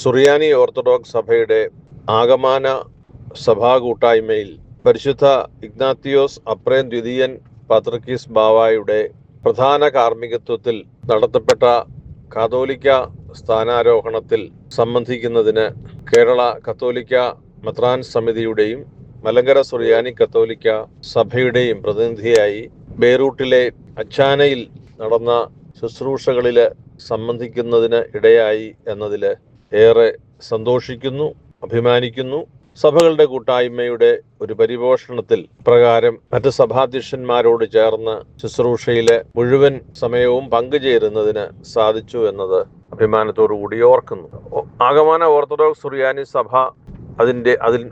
സുറിയാനി orthodox സഭയുടെ ആഗമന സഭാ കൂട്ടായ്മയിൽ പരിശുദ്ധ ഇഗ്നാത്തിയോസ് അപ്രേം ദ്വിതീയൻ പാത്രിക്കീസ് ബാവായുടെ പ്രധാന കാർമ്മികത്വത്തിൽ നടത്തപ്പെട്ട കാതോലിക്ക സ്ഥാനാരോഹണത്തിൽ സംബന്ധിക്കുന്നതിന് കേരള കത്തോലിക്ക മെത്രാൻ സമിതിയുടെയും മലങ്കര സുറിയാനി കത്തോലിക്ക സഭയുടെയും പ്രതിനിധിയായി ബെയ്റൂട്ടിലെ അച്ചാനയിൽ നടന്ന ശുശ്രൂഷകളിൽ സംബന്ധിക്കുന്നതിന് ഇടയായി എന്നതിൽ ഏറെ സന്തോഷിക്കുന്നു, അഭിമാനിക്കുന്നു. സഭകളുടെ കൂട്ടായ്മയുടെ ഒരു പരിപോഷണത്തിൽ പ്രകാരം മറ്റ് സഭാധ്യക്ഷന്മാരോട് ചേർന്ന് ശുശ്രൂഷയിലെ മുഴുവൻ സമയവും പങ്കുചേരുന്നതിന് സാധിച്ചു എന്നത് അഭിമാനത്തോടു കൂടി ഓർക്കുന്നു. ആഗമന ഓർത്തഡോക്സ് സുറിയാനി സഭ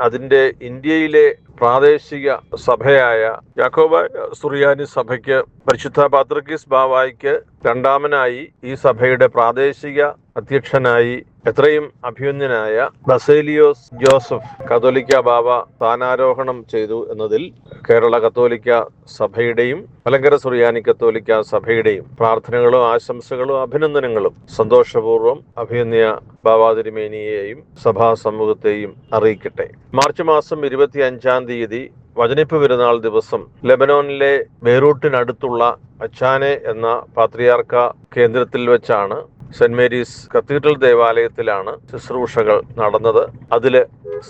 അതിന്റെ ഇന്ത്യയിലെ പ്രാദേശിക സഭയായ യാക്കോബായ സുറിയാനി സഭയ്ക്ക് പരിശുദ്ധ പാത്രിക്കീസ് ബാവായ്ക്ക് രണ്ടാമനായി ഈ സഭയുടെ പ്രാദേശിക അധ്യക്ഷനായി എത്രയും അഭ്യുന്നനായ ബസേലിയോസ് ജോസഫ് കത്തോലിക്ക ബാവ സ്ഥാനാരോഹണം ചെയ്തു എന്നതിൽ കേരള കത്തോലിക്ക സഭയുടെയും മലങ്കര സുറിയാനി കത്തോലിക്ക സഭയുടെയും പ്രാർത്ഥനകളും ആശംസകളും അഭിനന്ദനങ്ങളും സന്തോഷപൂർവ്വം അഭിനന്ദ ബാവാ തിരുമേനിയെയും സഭാ സമൂഹത്തെയും അറിയിക്കട്ടെ. മാർച്ച് മാസം 25 തീയതി വചനിപ്പ് പെരുന്നാൾ ദിവസം ലെബനോനിലെ ബെയ്റൂട്ടിനടുത്തുള്ള അച്ചാനെ എന്ന പാത്രിയാർക്ക കേന്ദ്രത്തിൽ വെച്ചാണ് സെന്റ് മേരീസ് കത്തീഡ്രൽ ദേവാലയത്തിലാണ് ശുശ്രൂഷകൾ നടന്നത്. അതിൽ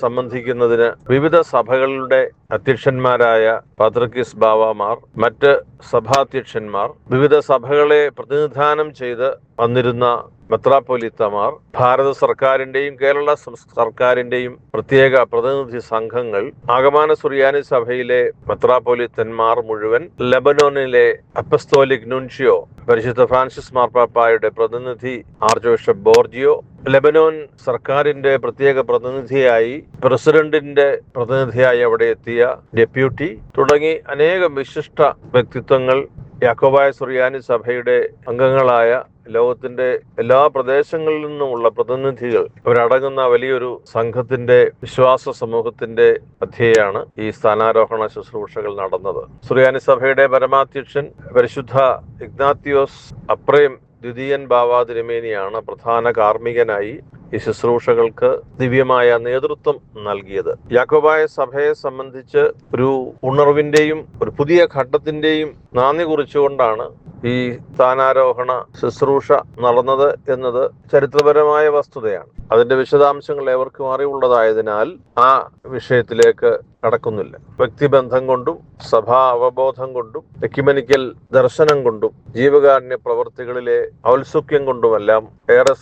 സംബന്ധിക്കുന്നതിന് വിവിധ സഭകളുടെ അധ്യക്ഷന്മാരായ പാത്രിക്കീസ് ബാവാമാർ, മറ്റ് സഭാധ്യക്ഷന്മാർ, വിവിധ സഭകളെ പ്രതിനിധാനം ചെയ്ത് വന്നിരുന്ന മെത്രാപ്പൊലീത്തമാർ, ഭാരത സർക്കാരിന്റെയും കേരള സർക്കാരിന്റെയും പ്രത്യേക പ്രതിനിധി സംഘങ്ങൾ, ആഗമന സുറിയാനി സഭയിലെ മെത്രാപ്പൊലീത്തന്മാർ മുഴുവൻ, ലെബനോനിലെ അപ്പസ്തോലിക് നുൻഷ്യോ പരിശുദ്ധ ഫ്രാൻസിസ് മാർപ്പാപ്പായുടെ പ്രതിനിധി ആർച്ച് ബിഷപ്പ് ബോർജിയോ, ലെബനോൻ സർക്കാരിന്റെ പ്രത്യേക പ്രതിനിധിയായി പ്രസിഡന്റിന്റെ പ്രതിനിധിയായി അവിടെ എത്തിയ ഡെപ്യൂട്ടി തുടങ്ങി അനേകം വിശിഷ്ട വ്യക്തിത്വങ്ങൾ, യാക്കോബായ സുറിയാനി സഭയുടെ അംഗങ്ങളായ ലോകത്തിന്റെ എല്ലാ പ്രദേശങ്ങളിൽ നിന്നുമുള്ള പ്രതിനിധികൾ അവരടങ്ങുന്ന വലിയൊരു സംഘത്തിന്റെ വിശ്വാസ സമൂഹത്തിന്റെ മധ്യേയാണ് ഈ സ്ഥാനാരോഹണ ശുശ്രൂഷകൾ നടന്നത്. സുറിയാനി സഭയുടെ പരമാധ്യക്ഷൻ പരിശുദ്ധ ഇഗ്നാത്തിയോസ് അപ്രേം ദ്വിതീയൻ ബാവാ തിരുമേനിയാണ് പ്രധാന കാർമ്മികനായി ഈ ശുശ്രൂഷകൾക്ക് ദിവ്യമായ നേതൃത്വം നൽകിയത്. യാക്കോബായ സഭയെ സംബന്ധിച്ച് ഒരു ഉണർവിന്റെയും ഒരു പുതിയ ഘട്ടത്തിന്റെയും നാന്ദി കുറിച്ചുകൊണ്ടാണ് ഈ സ്ഥാനാരോഹണ ശുശ്രൂഷ നടന്നത് എന്നത് ചരിത്രപരമായ വസ്തുതയാണ്. അതിന്റെ വിശദാംശങ്ങൾ ഏവർക്കും അറിവുള്ളതായതിനാൽ ആ വിഷയത്തിലേക്ക് കടക്കുന്നില്ല. വ്യക്തിബന്ധം കൊണ്ടും സഭാ അവബോധം കൊണ്ടും എക്യുമെനിക്കൽ ദർശനം കൊണ്ടും ജീവകാരുണ്യ പ്രവർത്തികളിലെ ഔത്സുക്യം കൊണ്ടുമെല്ലാം ഏറെ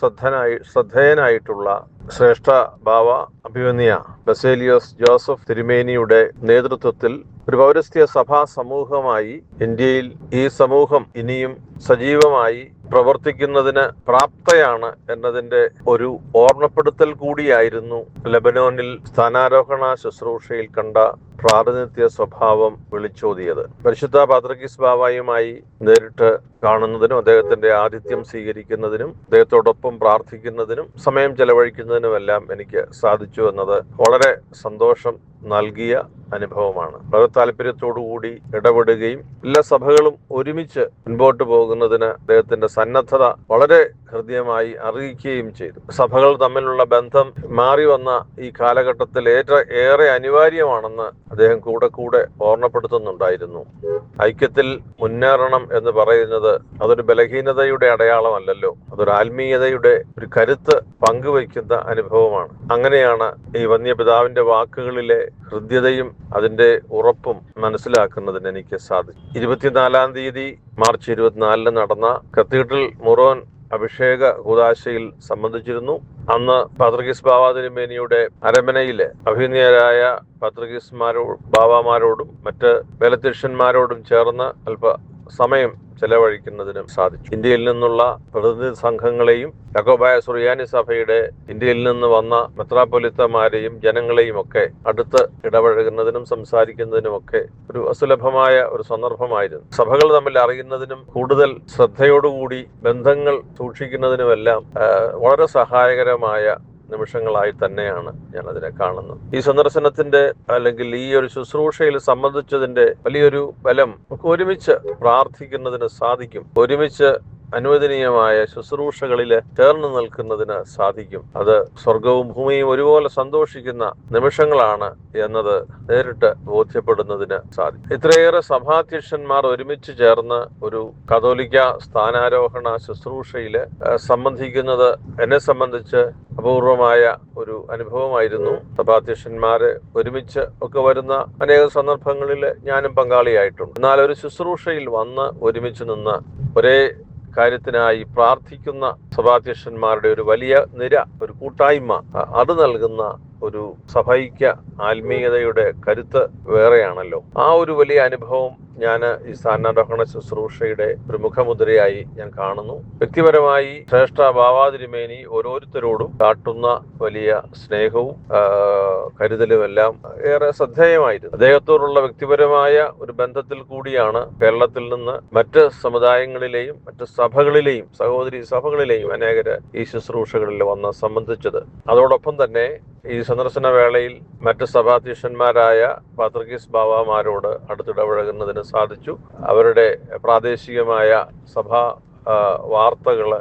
ശ്രദ്ധേയനായിട്ടുള്ള ശ്രേഷ്ഠ ബാവ അഭിമന്യ ബസേലിയോസ് ജോസഫ് തിരുമേനിയുടെ നേതൃത്വത്തിൽ ഒരു പൗരസ്ത്യ സഭാ സമൂഹമായി ഇന്ത്യയിൽ ഈ സമൂഹം ഇനിയും സജീവമായി പ്രവർത്തിക്കുന്നതിന് പ്രാപ്തയാണ് എന്നതിന്റെ ഒരു ഓർമ്മപ്പെടുത്തൽ കൂടിയായിരുന്നു ലെബനോനിൽ സ്ഥാനാരോഹണ ശുശ്രൂഷയിൽ കണ്ട പ്രാതിനിധ്യ സ്വഭാവം വിളിച്ചോതിയത്. പരിശുദ്ധ പാത്രിക്കീസ് ബാവായുമായി നേരിട്ട് കാണുന്നതിനും അദ്ദേഹത്തിന്റെ ആതിഥ്യം സ്വീകരിക്കുന്നതിനും അദ്ദേഹത്തോടൊപ്പം പ്രാർത്ഥിക്കുന്നതിനും സമയം ചെലവഴിക്കുന്നതിനുമെല്ലാം എനിക്ക് സാധിച്ചു എന്നത് വളരെ സന്തോഷം നൽകിയ അനുഭവമാണ്. വളരെ താല്പര്യത്തോടുകൂടി ഇടപെടുകയും എല്ലാ സഭകളും ഒരുമിച്ച് മുൻപോട്ട് പോകുന്നതിന് അദ്ദേഹത്തിന്റെ സന്നദ്ധത വളരെ ഹൃദ്യമായി അറിയിക്കുകയും ചെയ്തു. സഭകൾ തമ്മിലുള്ള ബന്ധം മാറി വന്ന ഈ കാലഘട്ടത്തിൽ ഏറെ അനിവാര്യമാണെന്ന് അദ്ദേഹം കൂടെ ഓർമ്മപ്പെടുത്തുന്നുണ്ടായിരുന്നു. ഐക്യത്തിൽ മുന്നേറണം എന്ന് പറയുന്നത് അതൊരു ബലഹീനതയുടെ അടയാളമല്ലല്ലോ, അതൊരു ആത്മീയതയുടെ ഒരു കരുത്ത് പങ്കുവയ്ക്കുന്ന അനുഭവമാണ്. അങ്ങനെയാണ് ഈ വന്യപിതാവിന്റെ വാക്കുകളിലെ ഹൃദ്യതയും അതിന്റെ ഉറപ്പും മനസ്സിലാക്കുന്നതിന് എനിക്ക് സാധിച്ചു. 24 തീയതി മാർച്ച് 24 നടന്ന കത്തീഡ്രൽ മുറോൻ അഭിഷേക കൂദാശയിൽ സംബന്ധിച്ചിരുന്നു. അന്ന് പാത്രിക്കീസ് ബാവാ തിരുമേനിയുടെ അരമനയിലെ അഭിനയരായ ബാവാമാരോടും മറ്റ് മേലധ്യക്ഷന്മാരോടും ചേർന്ന് അല്പ സമയം ചെലവഴിക്കുന്നതിനും സാധിച്ചു. ഇന്ത്യയിൽ നിന്നുള്ള പ്രതിനിധി സംഘങ്ങളെയും യാക്കോബായ സുറിയാനി സഭയുടെ ഇന്ത്യയിൽ നിന്ന് വന്ന മെത്രാപ്പൊലിത്തമാരെയും ജനങ്ങളെയും ഒക്കെ അടുത്ത് ഇടപഴകുന്നതിനും സംസാരിക്കുന്നതിനുമൊക്കെ ഒരു അസുലഭമായ ഒരു സന്ദർഭമായിരുന്നു. സഭകൾ തമ്മിൽ അറിയുന്നതിനും കൂടുതൽ ശ്രദ്ധയോടുകൂടി ബന്ധങ്ങൾ സൂക്ഷിക്കുന്നതിനുമെല്ലാം വളരെ സഹായകരമായ നിമിഷങ്ങളായി തന്നെയാണ് ഞാൻ അതിനെ കാണുന്നത്. ഈ സന്ദർശനത്തിന്റെ അല്ലെങ്കിൽ ഈ ഒരു ശുശ്രൂഷയിൽ സംബന്ധിച്ചതിന്റെ വലിയൊരു ബലം നമുക്ക് ഒരുമിച്ച് പ്രാർത്ഥിക്കുന്നതിന് സാധിക്കും. ഒരുമിച്ച് അനുവദനീയമായ ശുശ്രൂഷകളിൽ ചേർന്ന് നിൽക്കുന്നതിന് സാധിക്കും. അത് സ്വർഗവും ഭൂമിയും ഒരുപോലെ സന്തോഷിക്കുന്ന നിമിഷങ്ങളാണ് എന്നത് നേരിട്ട് ബോധ്യപ്പെടുന്നതിന് സാധിക്കും. ഇത്രയേറെ സഭാധ്യക്ഷന്മാർ ഒരുമിച്ച് ചേർന്ന് ഒരു കത്തോലിക്ക സ്ഥാനാരോഹണ ശുശ്രൂഷയിൽ സംബന്ധിക്കുന്നത് എന്നെ സംബന്ധിച്ച് അപൂർവമായ ഒരു അനുഭവമായിരുന്നു. സഭാധ്യക്ഷന്മാര് ഒരുമിച്ച് ഒക്കെ വരുന്ന അനേക സന്ദർഭങ്ങളിൽ ഞാനും പങ്കാളിയായിട്ടുണ്ട്. എന്നാൽ ഒരു ശുശ്രൂഷയിൽ വന്ന് ഒരുമിച്ച് നിന്ന് ഒരേ കാര്യത്തിനായി പ്രാർത്ഥിക്കുന്ന സഭാധ്യക്ഷന്മാരുടെ ഒരു വലിയ നിര, ഒരു കൂട്ടായ്മ, അത് നൽകുന്ന ഒരു സഭൈക്യ ആത്മീയതയുടെ കരുത്ത് വേറെയാണല്ലോ. ആ ഒരു വലിയ അനുഭവം ഞാൻ ഈ സ്ഥാനാരോഹണ ശുശ്രൂഷയുടെ ഒരു മുഖമുദ്രയായി ഞാൻ കാണുന്നു. വ്യക്തിപരമായി ശ്രേഷ്ഠ ബാവാതിരുമേനി ഓരോരുത്തരോടും കാട്ടുന്ന വലിയ സ്നേഹവും കരുതലും എല്ലാം ഏറെ ശ്രദ്ധേയമായിരുന്നു. അദ്ദേഹത്തോടുള്ള വ്യക്തിപരമായ ഒരു ബന്ധത്തിൽ കൂടിയാണ് കേരളത്തിൽ നിന്ന് മറ്റ് സമുദായങ്ങളിലെയും മറ്റ് സഭകളിലെയും സഹോദരി സഭകളിലെയും അനേകര് ഈ ശുശ്രൂഷകളിൽ വന്ന് സംബന്ധിച്ചത്. അതോടൊപ്പം തന്നെ ഈ സന്ദർശന വേളയിൽ മറ്റ് സഭാധ്യക്ഷന്മാരായ പാത്രിക്കീസ് ബാവാമാരോട് അടുത്തിടപഴകുന്നതിന് സാധിച്ചു. അവരുടെ പ്രാദേശികമായ സഭാ വാർത്തകള്,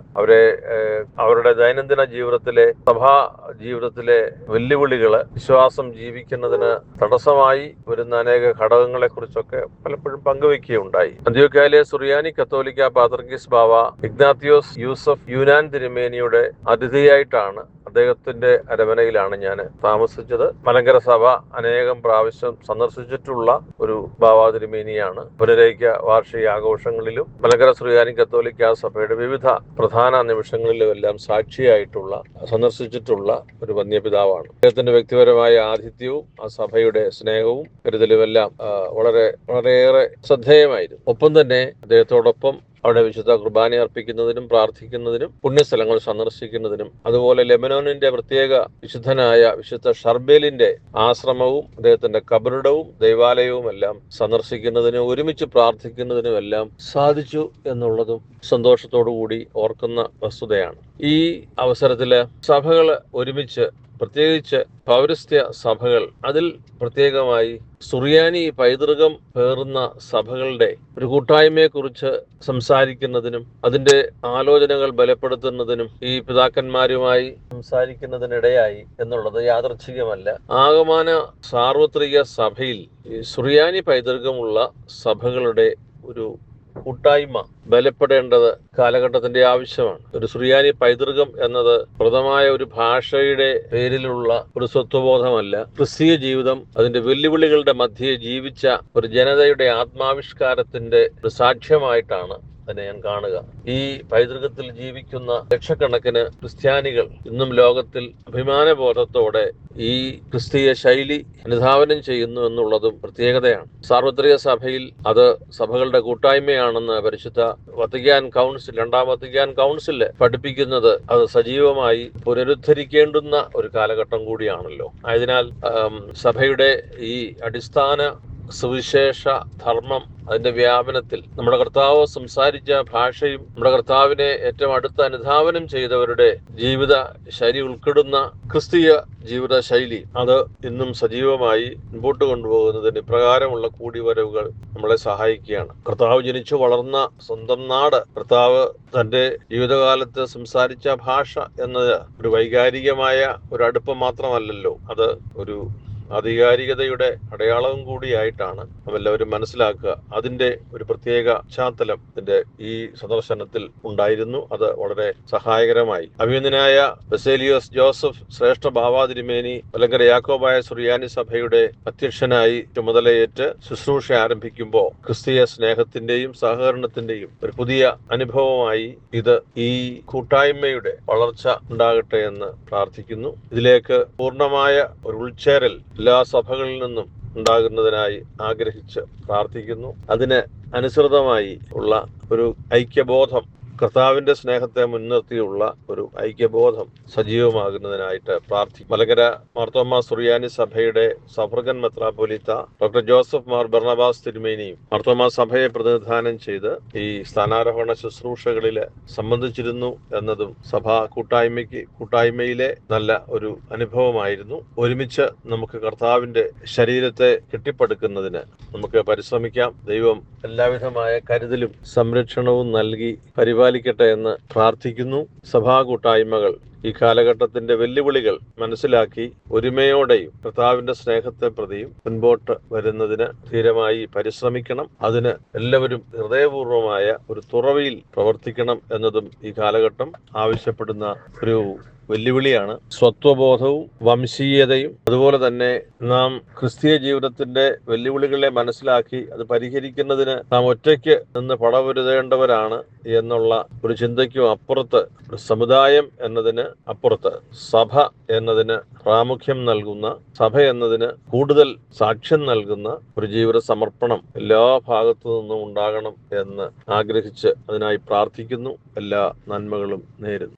അവരുടെ ദൈനംദിന ജീവിതത്തിലെ സഭാ ജീവിതത്തിലെ വെല്ലുവിളികള്, വിശ്വാസം ജീവിക്കുന്നതിന് തടസ്സമായി വരുന്ന അനേക ഘടകങ്ങളെ കുറിച്ചൊക്കെ പലപ്പോഴും പങ്കുവെക്കുകയുണ്ടായി. അന്ത്യോക്യയിലെ സുറിയാനി കത്തോലിക്ക പാത്രിക്കീസ് ബാവ ഇഗ്നാത്തിയോസ് യൂസഫ് യൂനാൻ തിരുമേനിയുടെ അതിഥിയായിട്ടാണ് അദ്ദേഹത്തിന്റെ അരമനയിലാണ് ഞാൻ താമസിച്ചത്. മലങ്കര സഭ അനേകം പ്രാവശ്യം സന്ദർശിച്ചിട്ടുള്ള ഒരു ബാവാ തിരുമേനിയാണ്. പുനരൈക്യ വാർഷിക ആഘോഷങ്ങളിലും മലങ്കര സുറിയാനി കത്തോലിക്ക സഭയുടെ വിവിധ പ്രധാന നിമിഷങ്ങളിലും എല്ലാം സാക്ഷിയായിട്ടുള്ള സന്ദർശിച്ചിട്ടുള്ള ഒരു വന്യപിതാവാണ്. അദ്ദേഹത്തിന്റെ വ്യക്തിപരമായ ആതിഥ്യവും ആ സഭയുടെ സ്നേഹവും കരുതലുമെല്ലാം വളരെയേറെ ശ്രദ്ധേയമായിരുന്നു. ഒപ്പം തന്നെ അദ്ദേഹത്തോടൊപ്പം അവിടെ വിശുദ്ധ കുർബാന അർപ്പിക്കുന്നതിനും പ്രാർത്ഥിക്കുന്നതിനും പുണ്യസ്ഥലങ്ങൾ സന്ദർശിക്കുന്നതിനും അതുപോലെ ലെബനോനിന്റെ പ്രത്യേക വിശുദ്ധനായ വിശുദ്ധ ഷർബേലിന്റെ ആശ്രമവും അദ്ദേഹത്തിന്റെ കബറിടവും ദൈവാലയവും എല്ലാം സന്ദർശിക്കുന്നതിനും ഒരുമിച്ച് പ്രാർത്ഥിക്കുന്നതിനും എല്ലാം സാധിച്ചു എന്നുള്ളതും സന്തോഷത്തോടു കൂടി ഓർക്കുന്ന വസ്തുതയാണ്. ഈ അവസരത്തില് സഭകൾ ഒരുമിച്ച്, പ്രത്യേകിച്ച് പൗരസ്ത്യ സഭകൾ, അതിൽ പ്രത്യേകമായി സുറിയാനി പൈതൃകം പേറുന്ന സഭകളുടെ ഒരു കൂട്ടായ്മയെക്കുറിച്ച് സംസാരിക്കുന്നതിനും അതിന്റെ ആലോചനകൾ ബലപ്പെടുത്തുന്നതിനും ഈ പിതാക്കന്മാരുമായി സംസാരിക്കുന്നതിനിടയായി എന്നുള്ളത് യാദൃച്ഛികമല്ല. ആകമാന സാർവത്രിക സഭയിൽ ഈ സുറിയാനി പൈതൃകമുള്ള സഭകളുടെ ഒരു കൂട്ടായ്മ ബലപ്പെടേണ്ടത് കാലഘട്ടത്തിന്റെ ആവശ്യമാണ്. ഒരു സുറിയാനി പൈതൃകം എന്നത് പ്രഥമായ ഒരു ഭാഷയുടെ പേരിലുള്ള ഒരു സ്വത്വബോധമല്ല. ക്രിസ്തീയ ജീവിതം അതിന്റെ വെല്ലുവിളികളുടെ മധ്യേ ജീവിച്ച ഒരു ജനതയുടെ ആത്മാവിഷ്കാരത്തിന്റെ ഒരു സാക്ഷ്യമായിട്ടാണ് തന്നെ ഞാൻ കാണുക. ഈ പൈതൃകത്തിൽ ജീവിക്കുന്ന ലക്ഷക്കണക്കിന് ക്രിസ്ത്യാനികൾ ഇന്നും ലോകത്തിൽ അഭിമാനബോധത്തോടെ ഈ ക്രിസ്തീയ ശൈലി അനുധാവനം ചെയ്യുന്നു എന്നുള്ളതും പ്രത്യേകതയാണ്. സാർവത്രിക സഭയിൽ അത് സഭകളുടെ കൂട്ടായ്മയാണെന്ന് പരിശുദ്ധ വത്തിക്കാൻ കൗൺസിൽ, രണ്ടാം വത്തിക്കാൻ കൗൺസിൽ പഠിപ്പിക്കുന്നത് അത് സജീവമായി പുനരുദ്ധരിക്കേണ്ടുന്ന ഒരു കാലഘട്ടം കൂടിയാണല്ലോ. ആയതിനാൽ സഭയുടെ ഈ അടിസ്ഥാന സുവിശേഷ ധർമ്മം, അതിന്റെ വ്യാപനത്തിൽ നമ്മുടെ കർത്താവ് സംസാരിച്ച ഭാഷയും നമ്മുടെ കർത്താവിനെ ഏറ്റവും അടുത്ത് അനുധാവനം ചെയ്തവരുടെ ജീവിത ശൈലി ഉൾപ്പെടുന്ന ക്രിസ്തീയ ജീവിത ശൈലി, അത് ഇന്നും സജീവമായി മുമ്പോട്ട് കൊണ്ടുപോകുന്നതിന് ഇപ്രകാരമുള്ള കൂടിവരവുകൾ നമ്മളെ സഹായിക്കുകയാണ്. കർത്താവ് ജനിച്ചു വളർന്ന സ്വന്തം നാട്, കർത്താവ് തന്റെ ജീവിതകാലത്ത് സംസാരിച്ച ഭാഷ എന്നത് ഒരു വൈകാരികമായ ഒരു അടുപ്പം മാത്രമല്ലല്ലോ, അത് ഒരു ആധികാരികതയുടെ അടയാളവും കൂടിയായിട്ടാണ് നമ്മളെല്ലാവരും മനസ്സിലാക്കുക. അതിന്റെ ഒരു പ്രത്യേക പശ്ചാത്തലം ഇതിന്റെ ഈ സന്ദർശനത്തിൽ ഉണ്ടായിരുന്നു. അത് വളരെ സഹായകരമായി. അഭിനന്ദനായ ബസേലിയോസ് ജോസഫ് ശ്രേഷ്ഠ ബാവാ തിരുമേനി മലങ്കര യാക്കോബായ സുറിയാനി സഭയുടെ അധ്യക്ഷനായി ചുമതലയേറ്റ് ശുശ്രൂഷ ആരംഭിക്കുമ്പോൾ ക്രിസ്തീയ സ്നേഹത്തിന്റെയും സഹകരണത്തിന്റെയും ഒരു പുതിയ അനുഭവമായി ഇത് ഈ കൂട്ടായ്മയുടെ വളർച്ച ഉണ്ടാകട്ടെ എന്ന് പ്രാർത്ഥിക്കുന്നു. ഇതിലേക്ക് പൂർണ്ണമായ ഒരു ഉൾച്ചേരൽ എല്ലാ സഭകളിൽ നിന്നും ഉണ്ടാകുന്നതിനായി ആഗ്രഹിച്ച് പ്രാർത്ഥിക്കുന്നു. അതിന് അനുസൃതമായി ഉള്ള ഒരു ഐക്യബോധം, കർത്താവിന്റെ സ്നേഹത്തെ മുൻനിർത്തിയുള്ള ഒരു ഐക്യബോധം സജീവമാകുന്നതിനായിട്ട് പ്രാർത്ഥിക്കും. മലങ്കര മാർത്തോമാ സുറിയാനി സഭയുടെ സഫ്രഗൻ മെത്രാപ്പൊലീത്ത ഡോക്ടർ ജോസഫ് മാർ ബർണബാസ് തിരുമേനിയും മാർത്തോമാ സഭയെ പ്രതിനിധാനം ചെയ്ത് ഈ സ്ഥാനാരോഹണ ശുശ്രൂഷകളിൽ സംബന്ധിച്ചിരുന്നു എന്നതും സഭാ കൂട്ടായ്മയിലെ നല്ല ഒരു അനുഭവമായിരുന്നു. ഒരുമിച്ച് നമുക്ക് കർത്താവിന്റെ ശരീരത്തെ കെട്ടിപ്പടുക്കുന്നതിന് നമുക്ക് പരിശ്രമിക്കാം. ദൈവം എല്ലാവിധമായ കരുതലും സംരക്ഷണവും നൽകി പരിപാലനം പരിപാലിക്കട്ടെ എന്ന് പ്രാർത്ഥിക്കുന്നു. സഭാ കൂട്ടായ്മകൾ ഈ കാലഘട്ടത്തിന്റെ വെല്ലുവിളികൾ മനസ്സിലാക്കി ഒരുമയോടെയും കർത്താവിന്റെ സ്നേഹത്തെ പ്രതിയും മുൻപോട്ട് വരുന്നതിന് ധീരമായി പരിശ്രമിക്കണം. അതിന് എല്ലാവരും ഹൃദയപൂർവമായ ഒരു തുറവിയിൽ പ്രവർത്തിക്കണം എന്നതും ഈ കാലഘട്ടം ആവശ്യപ്പെടുന്ന ഒരു വെല്ലുവിളിയാണ്. സ്വത്വബോധവും വംശീയതയും അതുപോലെ തന്നെ നാം ക്രിസ്തീയ ജീവിതത്തിന്റെ വെല്ലുവിളികളെ മനസ്സിലാക്കി അത് പരിഹരിക്കുന്നതിന് നാം ഒറ്റയ്ക്ക് നിന്ന് പടപൊരുതേണ്ടവരാണ് എന്നുള്ള ഒരു ചിന്തയ്ക്കും അപ്പുറത്ത്, ഒരു സമുദായം എന്നതിന് അപ്പുറത്ത് സഭ എന്നതിന് പ്രാമുഖ്യം നൽകുന്ന, സഭ എന്നതിന് കൂടുതൽ സാക്ഷ്യം നൽകുന്ന ഒരു ജീവിത സമർപ്പണം എല്ലാ ഭാഗത്തു നിന്നും ഉണ്ടാകണം എന്ന് ആഗ്രഹിച്ച് അതിനായി പ്രാർത്ഥിക്കുന്നു. എല്ലാ നന്മകളും നേരുന്നു.